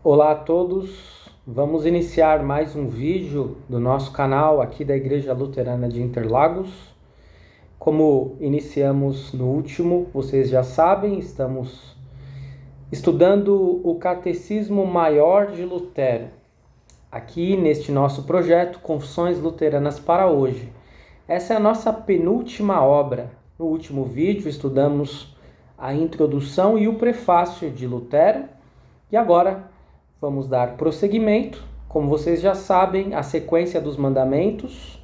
Olá a todos, vamos iniciar mais um vídeo do nosso canal aqui da Igreja Luterana de Interlagos. Como iniciamos no último, vocês já sabem, estamos estudando o Catecismo Maior de Lutero, aqui neste nosso projeto Confissões Luteranas para hoje. Essa é a nossa penúltima obra. No último vídeo estudamos a introdução e o prefácio de Lutero e agora vamos dar prosseguimento. Como vocês já sabem, a sequência dos mandamentos,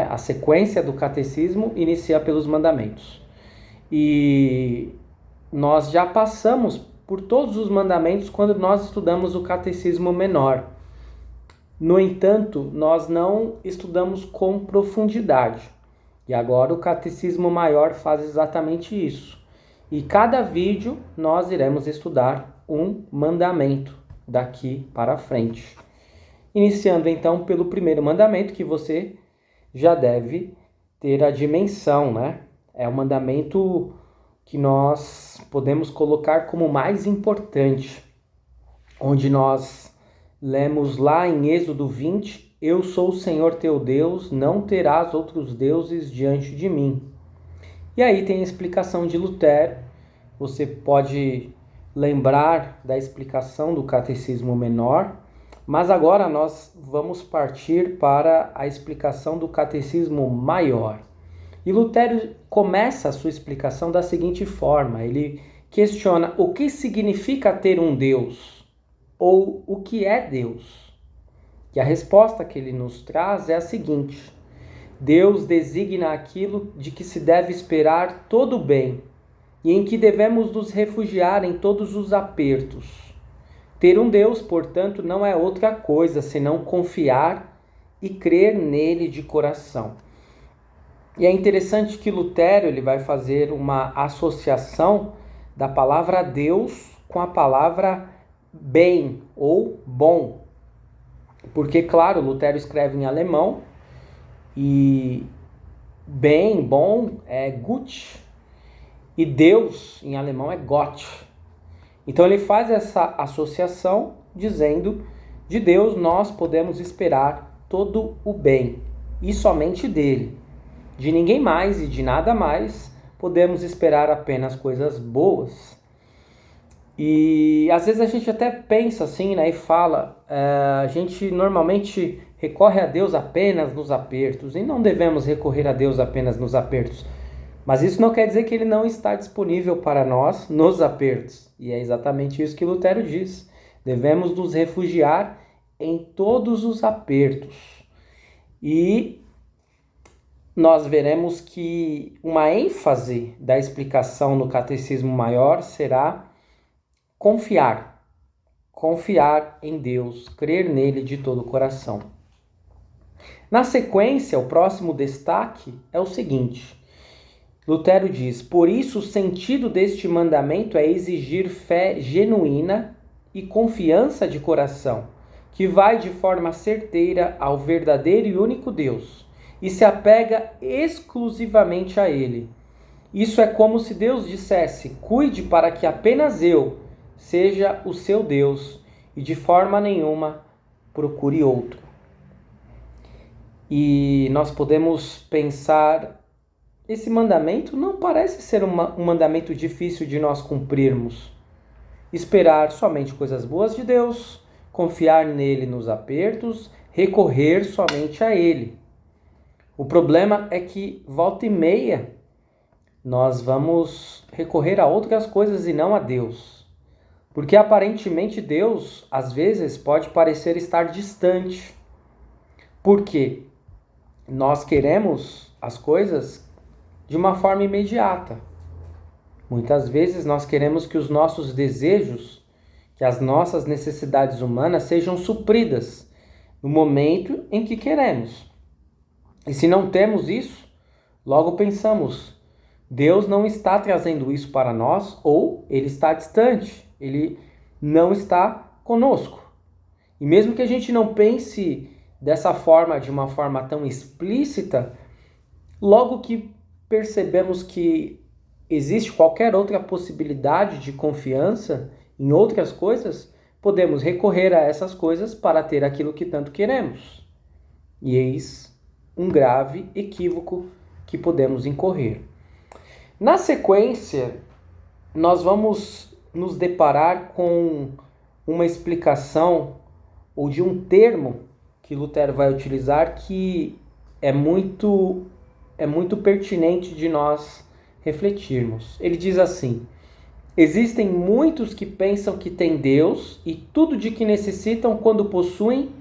a sequência do catecismo inicia pelos mandamentos. E nós já passamos por todos os mandamentos quando nós estudamos o catecismo menor. No entanto, nós não estudamos com profundidade. E agora o catecismo maior faz exatamente isso. E cada vídeo nós iremos estudar um mandamento daqui para frente. Iniciando então pelo primeiro mandamento, que você já deve ter a dimensão, É o mandamento que nós podemos colocar como mais importante, onde nós lemos lá em Êxodo 20, eu sou o Senhor teu Deus, não terás outros deuses diante de mim. E aí tem a explicação de Lutero. Você pode lembrar da explicação do Catecismo Menor, mas agora nós vamos partir para a explicação do Catecismo Maior. E Lutero começa a sua explicação da seguinte forma: ele questiona o que significa ter um Deus, ou o que é Deus. E a resposta que ele nos traz é a seguinte: Deus designa aquilo de que se deve esperar todo o bem, e em que devemos nos refugiar em todos os apertos. Ter um Deus, portanto, não é outra coisa senão confiar e crer nele de coração. E é interessante que Lutero ele vai fazer uma associação da palavra Deus com a palavra bem ou bom. Porque, claro, Lutero escreve em alemão e bem, bom é gut, e Deus em alemão é Gott. Então ele faz essa associação dizendo: de Deus nós podemos esperar todo o bem e somente dele. De ninguém mais e de nada mais podemos esperar apenas coisas boas. E às vezes a gente até pensa assim, e fala, a gente normalmente recorre a Deus apenas nos apertos, e não devemos recorrer a Deus apenas nos apertos. Mas isso não quer dizer que ele não está disponível para nós nos apertos. E é exatamente isso que Lutero diz. Devemos nos refugiar em todos os apertos. E nós veremos que uma ênfase da explicação no Catecismo Maior será confiar em Deus, crer nele de todo o coração. Na sequência, o próximo destaque é o seguinte: Lutero diz: por isso o sentido deste mandamento é exigir fé genuína e confiança de coração, que vai de forma certeira ao verdadeiro e único Deus, e se apega exclusivamente a ele. Isso é como se Deus dissesse: cuide para que apenas eu seja o seu Deus, e de forma nenhuma procure outro. E nós podemos pensar, esse mandamento não parece ser um mandamento difícil de nós cumprirmos. Esperar somente coisas boas de Deus, confiar nele nos apertos, recorrer somente a ele. O problema é que, volta e meia, nós vamos recorrer a outras coisas e não a Deus. Porque aparentemente Deus, às vezes, pode parecer estar distante. Porque nós queremos as coisas de uma forma imediata. Muitas vezes nós queremos que os nossos desejos, que as nossas necessidades humanas sejam supridas no momento em que queremos. E se não temos isso, logo pensamos: Deus não está trazendo isso para nós, ou ele está distante, ele não está conosco. E mesmo que a gente não pense dessa forma, de uma forma tão explícita, logo que percebemos que existe qualquer outra possibilidade de confiança em outras coisas, podemos recorrer a essas coisas para ter aquilo que tanto queremos. E eis um grave equívoco que podemos incorrer. Na sequência, nós vamos nos deparar com uma explicação ou de um termo que Lutero vai utilizar que é muito pertinente de nós refletirmos. Ele diz assim: existem muitos que pensam que têm Deus e tudo de que necessitam quando possuem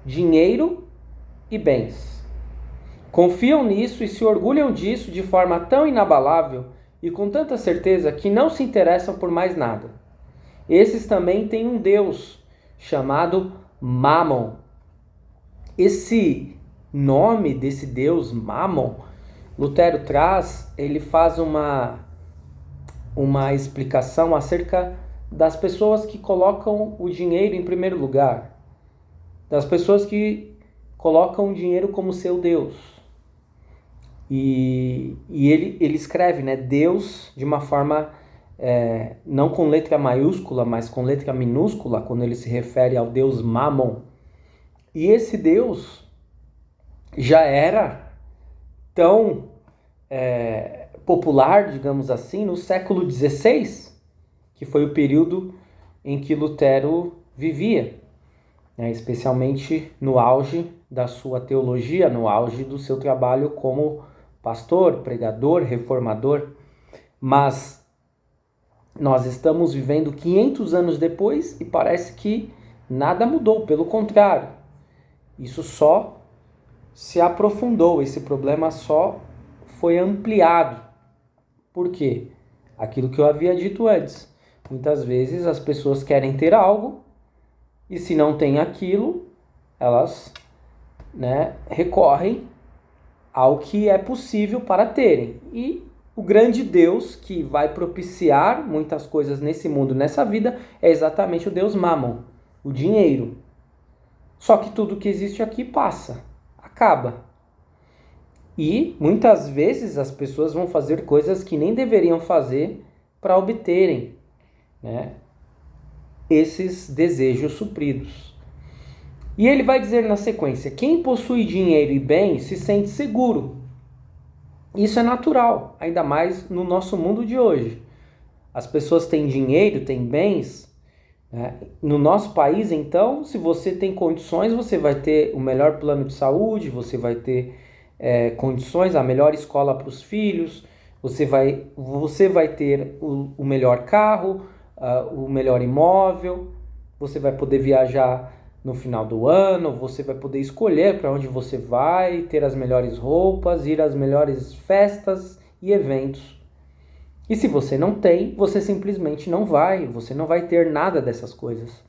dinheiro e bens. Confiam nisso e se orgulham disso de forma tão inabalável e com tanta certeza que não se interessam por mais nada. Esses também têm um Deus chamado Mammon. Esse nome desse Deus, Mammon, Lutero traz, ele faz uma explicação acerca das pessoas que colocam o dinheiro em primeiro lugar, das pessoas que colocam o dinheiro como seu Deus. E ele escreve, né, Deus de uma forma, não com letra maiúscula, mas com letra minúscula, quando ele se refere ao Deus Mammon. E esse Deus já era tão popular, digamos assim, no século XVI, que foi o período em que Lutero vivia, né, especialmente no auge da sua teologia, no auge do seu trabalho como pastor, pregador, reformador. Mas nós estamos vivendo 500 anos depois e parece que nada mudou, pelo contrário. Isso só se aprofundou, esse problema só foi ampliado. Por quê? Aquilo que eu havia dito antes. Muitas vezes as pessoas querem ter algo e se não tem aquilo, elas, né, recorrem ao que é possível para terem. E o grande Deus que vai propiciar muitas coisas nesse mundo, nessa vida, é exatamente o Deus Mammon, o dinheiro. Só que tudo que existe aqui passa, acaba. E muitas vezes as pessoas vão fazer coisas que nem deveriam fazer para obterem, né, esses desejos supridos. E ele vai dizer na sequência: quem possui dinheiro e bens se sente seguro. Isso é natural, ainda mais no nosso mundo de hoje. As pessoas têm dinheiro, têm bens, né? No nosso país, então, se você tem condições, você vai ter o melhor plano de saúde, você vai ter condições, a melhor escola para os filhos, você vai ter o melhor carro, o melhor imóvel, você vai poder viajar no final do ano, você vai poder escolher para onde você vai, ter as melhores roupas, ir às melhores festas e eventos. E se você não tem, você simplesmente não vai, você não vai ter nada dessas coisas.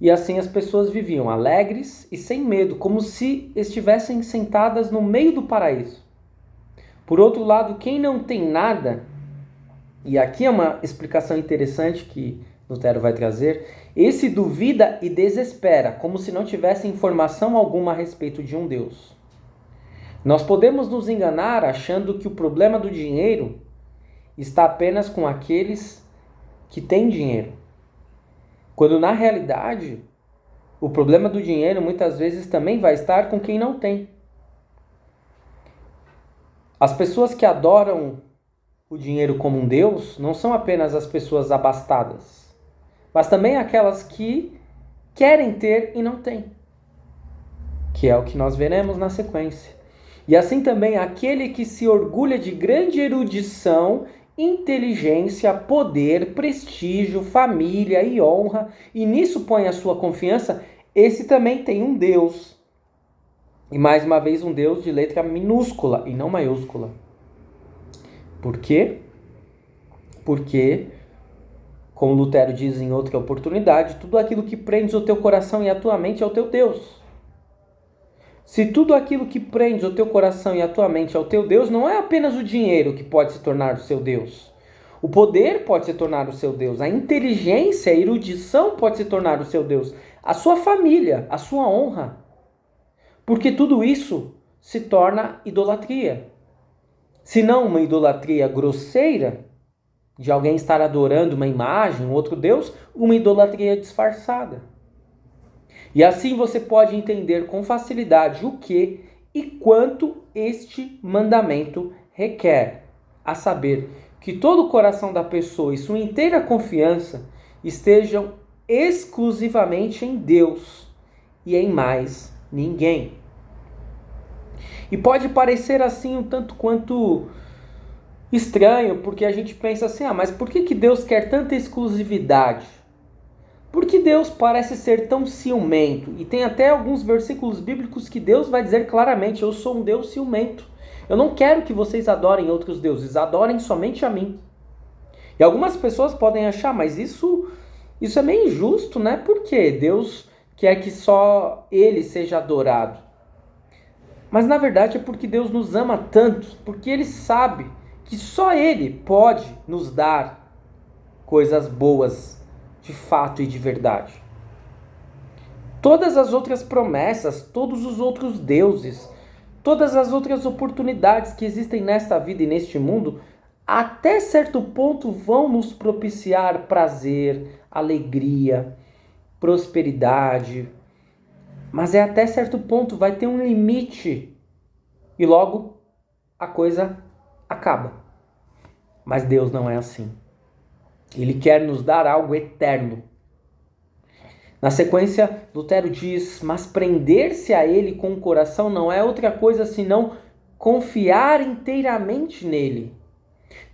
E assim as pessoas viviam alegres e sem medo, como se estivessem sentadas no meio do paraíso. Por outro lado, quem não tem nada, e aqui é uma explicação interessante que Lutero vai trazer, esse duvida e desespera, como se não tivesse informação alguma a respeito de um Deus. Nós podemos nos enganar achando que o problema do dinheiro está apenas com aqueles que têm dinheiro, quando na realidade o problema do dinheiro muitas vezes também vai estar com quem não tem. As pessoas que adoram o dinheiro como um Deus não são apenas as pessoas abastadas, mas também aquelas que querem ter e não têm, que é o que nós veremos na sequência. E assim também aquele que se orgulha de grande erudição, inteligência, poder, prestígio, família e honra, e nisso põe a sua confiança, esse também tem um Deus. E mais uma vez um Deus de letra minúscula e não maiúscula. Por quê? Porque, como Lutero diz em outra oportunidade, tudo aquilo que prende o teu coração e a tua mente é o teu Deus. Se tudo aquilo que prende o teu coração e a tua mente é o teu Deus, não é apenas o dinheiro que pode se tornar o seu Deus. O poder pode se tornar o seu Deus. A inteligência, a erudição pode se tornar o seu Deus. A sua família, a sua honra. Porque tudo isso se torna idolatria. Se não uma idolatria grosseira, de alguém estar adorando uma imagem, um outro Deus, uma idolatria disfarçada. E assim você pode entender com facilidade o que e quanto este mandamento requer, a saber, que todo o coração da pessoa e sua inteira confiança estejam exclusivamente em Deus e em mais ninguém. E pode parecer assim um tanto quanto estranho, porque a gente pensa assim, mas por que Deus quer tanta exclusividade? Por que Deus parece ser tão ciumento? E tem até alguns versículos bíblicos que Deus vai dizer claramente, eu sou um Deus ciumento. Eu não quero que vocês adorem outros deuses, adorem somente a mim. E algumas pessoas podem achar, mas isso é meio injusto, né? Por quê? Deus quer que só Ele seja adorado. Mas na verdade é porque Deus nos ama tanto, porque Ele sabe que só Ele pode nos dar coisas boas de fato e de verdade. Todas as outras promessas, todos os outros deuses, todas as outras oportunidades que existem nesta vida e neste mundo, até certo ponto vão nos propiciar prazer, alegria, prosperidade. Mas até certo ponto vai ter um limite e logo a coisa acaba. Mas Deus não é assim. Ele quer nos dar algo eterno. Na sequência, Lutero diz, mas prender-se a Ele com o coração não é outra coisa senão confiar inteiramente nele.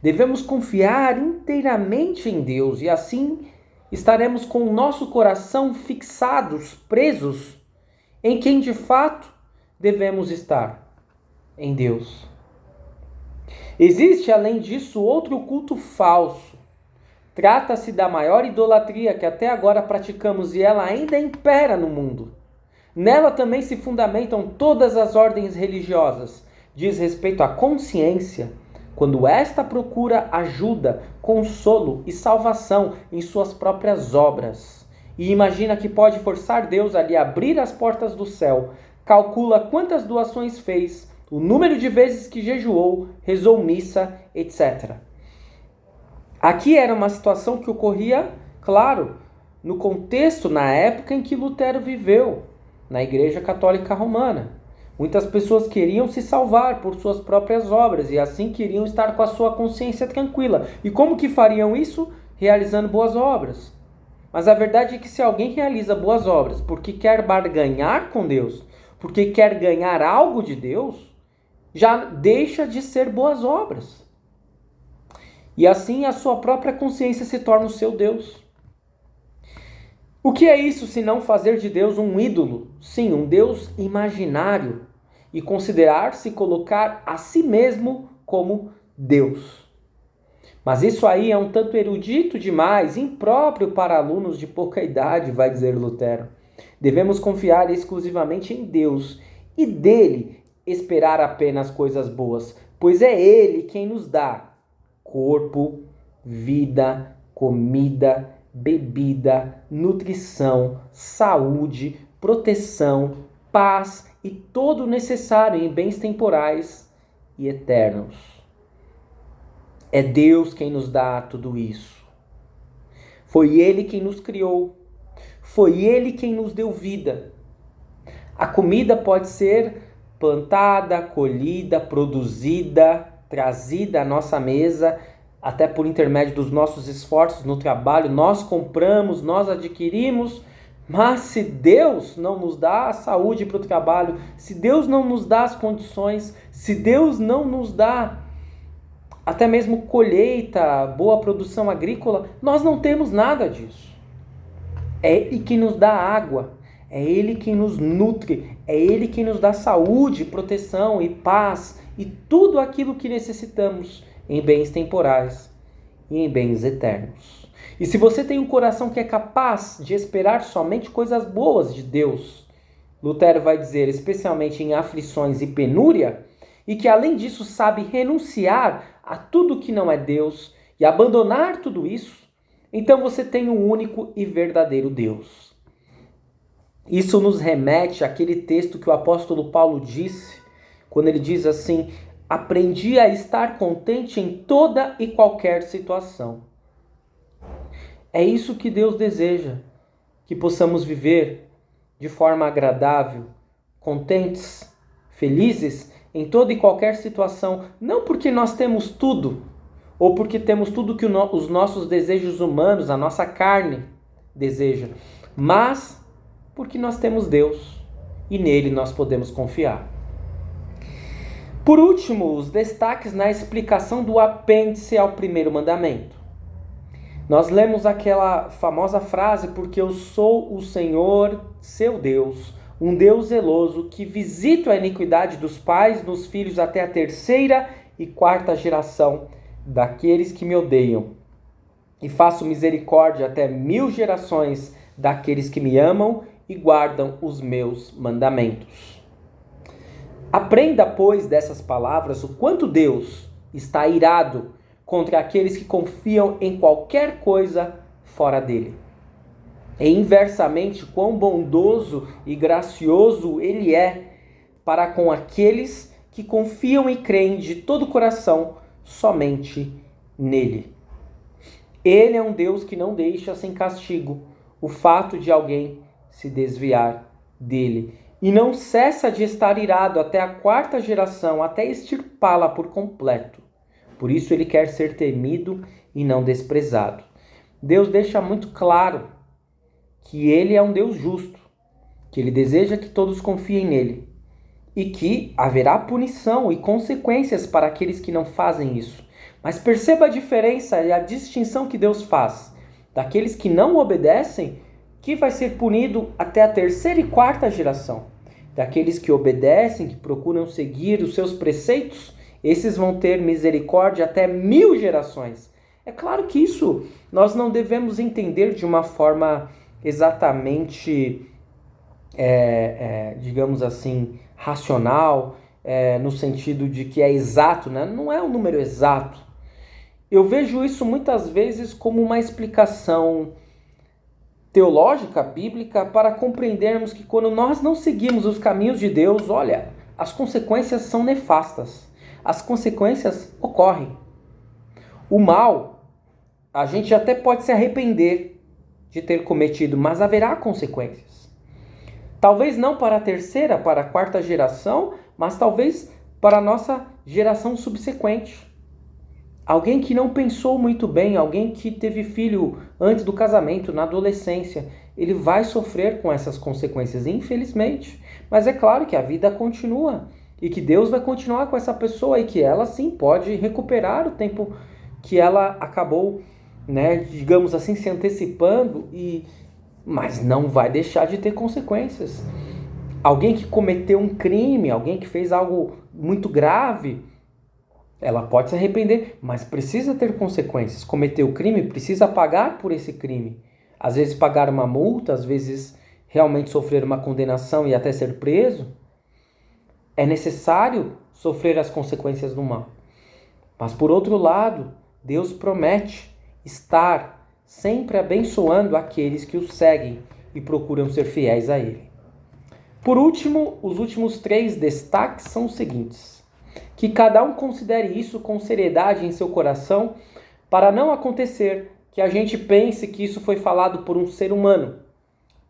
Devemos confiar inteiramente em Deus e assim estaremos com o nosso coração fixados, presos em quem de fato devemos estar, em Deus. Existe, além disso, outro culto falso. Trata-se da maior idolatria que até agora praticamos e ela ainda impera no mundo. Nela também se fundamentam todas as ordens religiosas. Diz respeito à consciência, quando esta procura ajuda, consolo e salvação em suas próprias obras. E imagina que pode forçar Deus a lhe abrir as portas do céu, calcula quantas doações fez, o número de vezes que jejuou, rezou missa, etc. Aqui era uma situação que ocorria, claro, no contexto, na época em que Lutero viveu, na Igreja Católica Romana. Muitas pessoas queriam se salvar por suas próprias obras e assim queriam estar com a sua consciência tranquila. E como que fariam isso? Realizando boas obras. Mas a verdade é que se alguém realiza boas obras porque quer barganhar com Deus, porque quer ganhar algo de Deus, já deixa de ser boas obras. E assim a sua própria consciência se torna o seu Deus. O que é isso se não fazer de Deus um ídolo? Sim, um Deus imaginário. E considerar-se colocar a si mesmo como Deus. Mas isso aí é um tanto erudito demais, impróprio para alunos de pouca idade, vai dizer Lutero. Devemos confiar exclusivamente em Deus e dele esperar apenas coisas boas, pois é Ele quem nos dá corpo, vida, comida, bebida, nutrição, saúde, proteção, paz e todo o necessário em bens temporais e eternos. É Deus quem nos dá tudo isso. Foi Ele quem nos criou. Foi Ele quem nos deu vida. A comida pode ser plantada, colhida, produzida, trazida à nossa mesa, até por intermédio dos nossos esforços no trabalho. Nós compramos, nós adquirimos, mas se Deus não nos dá a saúde para o trabalho, se Deus não nos dá as condições, se Deus não nos dá até mesmo colheita, boa produção agrícola, nós não temos nada disso. É Ele que nos dá água, é Ele quem nos nutre, é Ele quem nos dá saúde, proteção e paz e tudo aquilo que necessitamos em bens temporais e em bens eternos. E se você tem um coração que é capaz de esperar somente coisas boas de Deus, Lutero vai dizer, especialmente em aflições e penúria, e que além disso sabe renunciar a tudo que não é Deus e abandonar tudo isso, então você tem um único e verdadeiro Deus. Isso nos remete àquele texto que o apóstolo Paulo disse, quando ele diz assim, aprendi a estar contente em toda e qualquer situação. É isso que Deus deseja, que possamos viver de forma agradável, contentes, felizes em toda e qualquer situação, não porque nós temos tudo, ou porque temos tudo que os nossos desejos humanos, a nossa carne deseja, mas porque nós temos Deus e nele nós podemos confiar. Por último, os destaques na explicação do apêndice ao primeiro mandamento. Nós lemos aquela famosa frase: porque eu sou o Senhor, seu Deus, um Deus zeloso, que visito a iniquidade dos pais nos filhos até a 3ª e 4ª geração daqueles que me odeiam, e faço misericórdia até 1000 gerações daqueles que me amam e guardam os meus mandamentos. Aprenda, pois, dessas palavras o quanto Deus está irado contra aqueles que confiam em qualquer coisa fora dele. E inversamente, quão bondoso e gracioso ele é para com aqueles que confiam e creem de todo o coração somente nele. Ele é um Deus que não deixa sem castigo o fato de alguém se desviar dele. E não cessa de estar irado até a 4ª geração, até extirpá-la por completo. Por isso ele quer ser temido e não desprezado. Deus deixa muito claro que ele é um Deus justo, que ele deseja que todos confiem nele e que haverá punição e consequências para aqueles que não fazem isso. Mas perceba a diferença e a distinção que Deus faz daqueles que não obedecem, que vai ser punido até a 3ª e 4ª geração. Daqueles que obedecem, que procuram seguir os seus preceitos, esses vão ter misericórdia até 1000 gerações. É claro que isso nós não devemos entender de uma forma exatamente, digamos assim, racional, no sentido de que é exato, né? Não é um número exato. Eu vejo isso muitas vezes como uma explicação teológica, bíblica, para compreendermos que quando nós não seguimos os caminhos de Deus, olha, as consequências são nefastas. As consequências ocorrem. O mal, a gente até pode se arrepender de ter cometido, mas haverá consequências. Talvez não para a 3ª, para a 4ª geração, mas talvez para a nossa geração subsequente. Alguém que não pensou muito bem, alguém que teve filho antes do casamento, na adolescência, ele vai sofrer com essas consequências, infelizmente. Mas é claro que a vida continua e que Deus vai continuar com essa pessoa e que ela sim pode recuperar o tempo que ela acabou, digamos assim, se antecipando, mas não vai deixar de ter consequências. Alguém que cometeu um crime, alguém que fez algo muito grave, ela pode se arrepender, mas precisa ter consequências. Cometeu o crime, precisa pagar por esse crime. Às vezes pagar uma multa, às vezes realmente sofrer uma condenação e até ser preso. É necessário sofrer as consequências do mal. Mas por outro lado, Deus promete estar sempre abençoando aqueles que o seguem e procuram ser fiéis a Ele. Por último, os últimos 3 destaques são os seguintes: que cada um considere isso com seriedade em seu coração, para não acontecer que a gente pense que isso foi falado por um ser humano,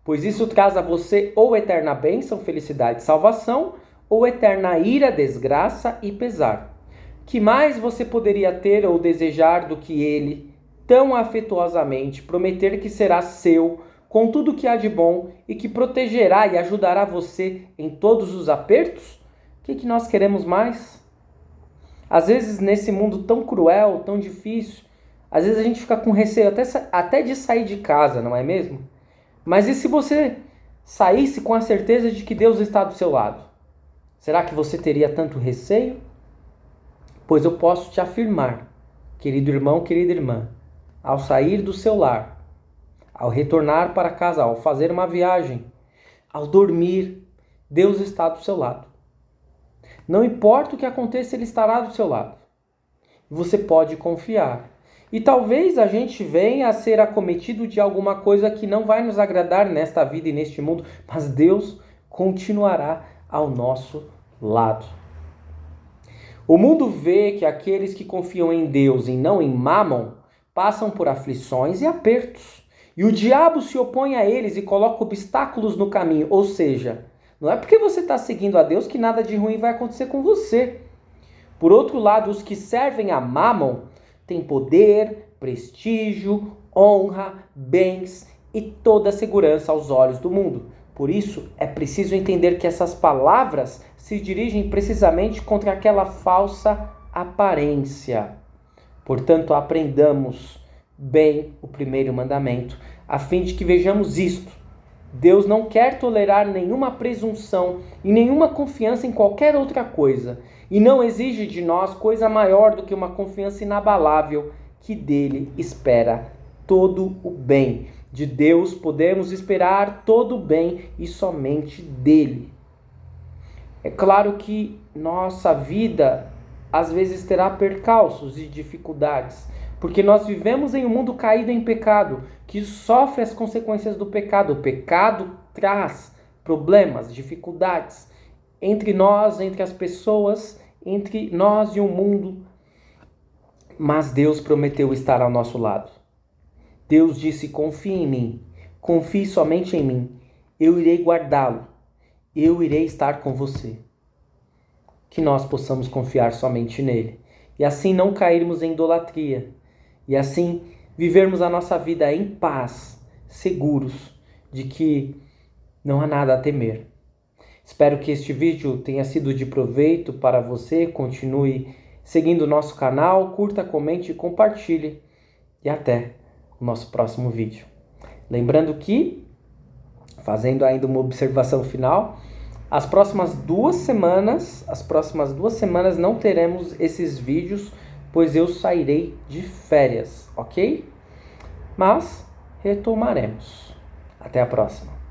pois isso traz a você ou eterna bênção, felicidade e salvação, ou eterna ira, desgraça e pesar. Que mais você poderia ter ou desejar do que ele, tão afetuosamente, prometer que será seu, com tudo que há de bom e que protegerá e ajudará você em todos os apertos? O que nós queremos mais? Às vezes, nesse mundo tão cruel, tão difícil, às vezes a gente fica com receio até de sair de casa, não é mesmo? Mas e se você saísse com a certeza de que Deus está do seu lado? Será que você teria tanto receio? Pois eu posso te afirmar, querido irmão, querida irmã, ao sair do seu lar, ao retornar para casa, ao fazer uma viagem, ao dormir, Deus está do seu lado. Não importa o que aconteça, Ele estará do seu lado. Você pode confiar. E talvez a gente venha a ser acometido de alguma coisa que não vai nos agradar nesta vida e neste mundo, mas Deus continuará ao nosso lado. O mundo vê que aqueles que confiam em Deus e não em Mámon passam por aflições e apertos. E o diabo se opõe a eles e coloca obstáculos no caminho. Ou seja, não é porque você está seguindo a Deus que nada de ruim vai acontecer com você. Por outro lado, os que servem a Mámon têm poder, prestígio, honra, bens e toda a segurança aos olhos do mundo. Por isso, é preciso entender que essas palavras se dirigem precisamente contra aquela falsa aparência. Portanto, aprendamos bem o primeiro mandamento, a fim de que vejamos isto. Deus não quer tolerar nenhuma presunção e nenhuma confiança em qualquer outra coisa, e não exige de nós coisa maior do que uma confiança inabalável que dele espera todo o bem. De Deus podemos esperar todo o bem e somente dele. É claro que nossa vida às vezes terá percalços e dificuldades, porque nós vivemos em um mundo caído em pecado, que sofre as consequências do pecado. O pecado traz problemas, dificuldades entre nós, entre as pessoas, entre nós e o mundo. Mas Deus prometeu estar ao nosso lado. Deus disse: confie em mim, confie somente em mim, eu irei guardá-lo, eu irei estar com você. Que nós possamos confiar somente nele, e assim não cairmos em idolatria, e assim vivermos a nossa vida em paz, seguros de que não há nada a temer. Espero que este vídeo tenha sido de proveito para você. Continue seguindo o nosso canal, curta, comente e compartilhe. E até o nosso próximo vídeo. Lembrando que, fazendo ainda uma observação final, as próximas duas semanas não teremos esses vídeos, pois eu sairei de férias, ok? Mas retomaremos. Até a próxima.